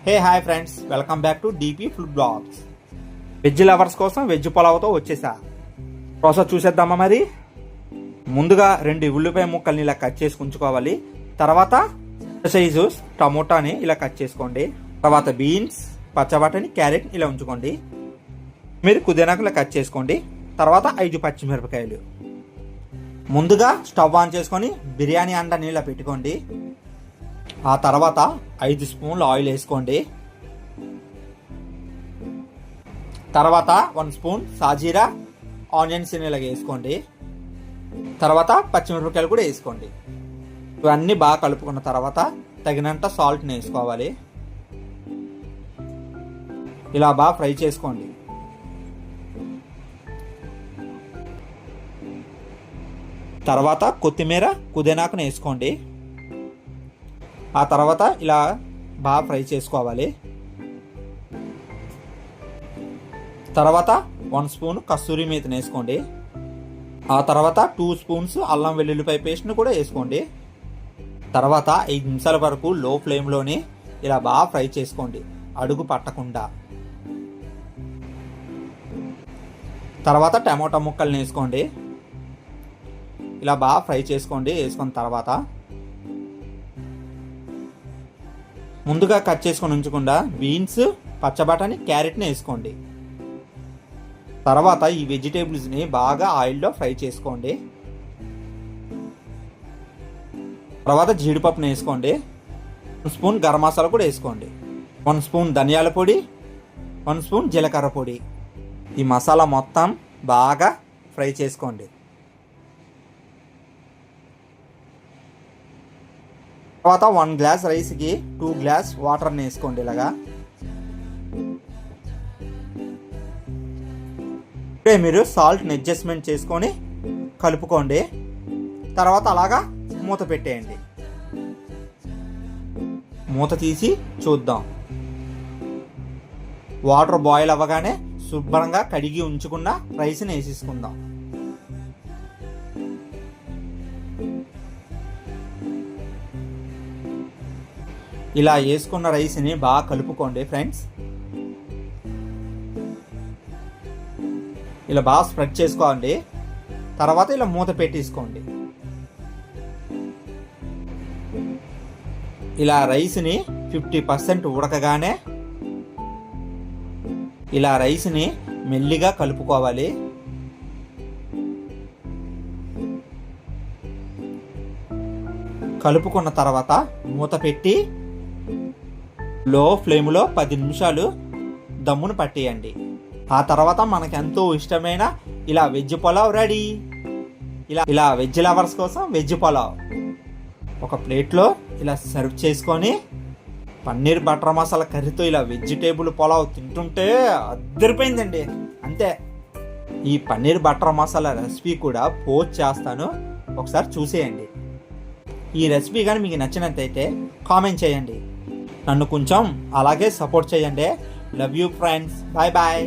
Hey hi friends, welcome back to DP food blogs. Veg lovers కోసం veg పులావ్తో వచ్చేసా. Process చూసేద్దామా మరి. ముందుగా 2 ఉల్లిపాయ ముక్కల్ని ఇలా కట్ చేసి ఉంచుకోవాలి. తర్వాత సైజు టమోటాని ఇలా కట్ చేసుకోండి. తర్వాత బీన్స్, పచ్చబటాని, క్యారెట్ ఇలా ఉంచుకోండి. మీరు పుదీనాకు ఇలా కట్ చేసుకోండి. తర్వాత 5 పచ్చిమిరపకాయలు. ముందుగా స్టవ్ ఆన్ చేసుకొని బిర్యానీ అండాన్ని ఇలా పెట్టుకోండి. ఆ తర్వాత 5 స్పూన్లు ఆయిల్ వేసుకోండి. తర్వాత 1 స్పూన్ సాజీరా, ఆనియన్స్ ఇలాగ వేసుకోండి. తర్వాత పచ్చిమిరపకాయలు కూడా వేసుకోండి. ఇవన్నీ బాగా కలుపుకున్న తర్వాత తగినంత సాల్ట్ని వేసుకోవాలి. ఇలా బాగా ఫ్రై చేసుకోండి. తర్వాత కొత్తిమీర, పుదీనాకుని వేసుకోండి. ఆ తర్వాత ఇలా బాగా ఫ్రై చేసుకోవాలి. తర్వాత 1 స్పూన్ కస్తూరి మేతిని వేసుకోండి. ఆ తర్వాత 2 స్పూన్స్ అల్లం వెల్లుల్లిపాయ పేస్ట్ని కూడా వేసుకోండి. తర్వాత 5 నిమిషాల వరకు లో ఫ్లేమ్లోనే ఇలా బాగా ఫ్రై చేసుకోండి, అడుగు పట్టకుండా. తర్వాత టమాటా ముక్కల్ని వేసుకోండి. ఇలా బాగా ఫ్రై చేసుకోండి. వేసుకున్న తర్వాత ముందుగా కట్ చేసుకొని ఉంచకుండా బీన్స్, పచ్చబటాని, క్యారెట్ని వేసుకోండి. తర్వాత ఈ వెజిటేబుల్స్ని బాగా ఆయిల్లో ఫ్రై చేసుకోండి. తర్వాత జీడిపప్పుని వేసుకోండి. 1 స్పూన్ గరం మసాలా కూడా వేసుకోండి. 1 స్పూన్ ధనియాల పొడి, 1 స్పూన్ జీలకర్ర పొడి. ఈ మసాలా మొత్తం బాగా ఫ్రై చేసుకోండి. తర్వాత 1 గ్లాస్ రైస్కి 2 గ్లాస్ వాటర్ని వేసుకోండి. ఇలాగా ఇప్పుడే మీరు సాల్ట్ని అడ్జస్ట్మెంట్ చేసుకొని కలుపుకోండి. తర్వాత అలాగా మూత పెట్టేయండి. మూత తీసి చూద్దాం. వాటర్ బాయిల్ అవ్వగానే శుభ్రంగా కడిగి ఉంచుకున్న రైస్ని వేసేసుకుందాం. ఇలా వేసుకున్న రైస్ని బాగా కలుపుకోండి ఫ్రెండ్స్. ఇలా బాగా స్ప్రెడ్ చేసుకోండి. తర్వాత ఇలా మూత పెట్టేసుకోండి. ఇలా రైస్ని 50% ఉడకగానే ఇలా రైస్ని మెల్లిగా కలుపుకోవాలి. కలుపుకున్న తర్వాత మూత పెట్టి లో ఫ్లేమ్లో 10 నిమిషాలు దమ్మును పట్టేయండి. ఆ తర్వాత మనకు ఎంతో ఇష్టమైన ఇలా వెజ్ పులావ్ రెడీ. ఇలా వెజ్ లవర్స్ కోసం వెజ్ పులావ్ ఒక ప్లేట్లో ఇలా సర్వ్ చేసుకొని పన్నీర్ బటర్ మసాలా కర్రీతో ఇలా వెజిటేబుల్ పులావ్ తింటుంటే అద్దరిపోయిందండి. అంతే. ఈ పన్నీర్ బటర్ మసాలా రెసిపీ కూడా పోస్ట్ చేస్తాను, ఒకసారి చూసేయండి. ఈ రెసిపీ కానీ మీకు నచ్చినట్టయితే కామెంట్ చేయండి. నన్ను కొంచెం అలాగే సపోర్ట్ చేయండి. Love you friends. Bye bye.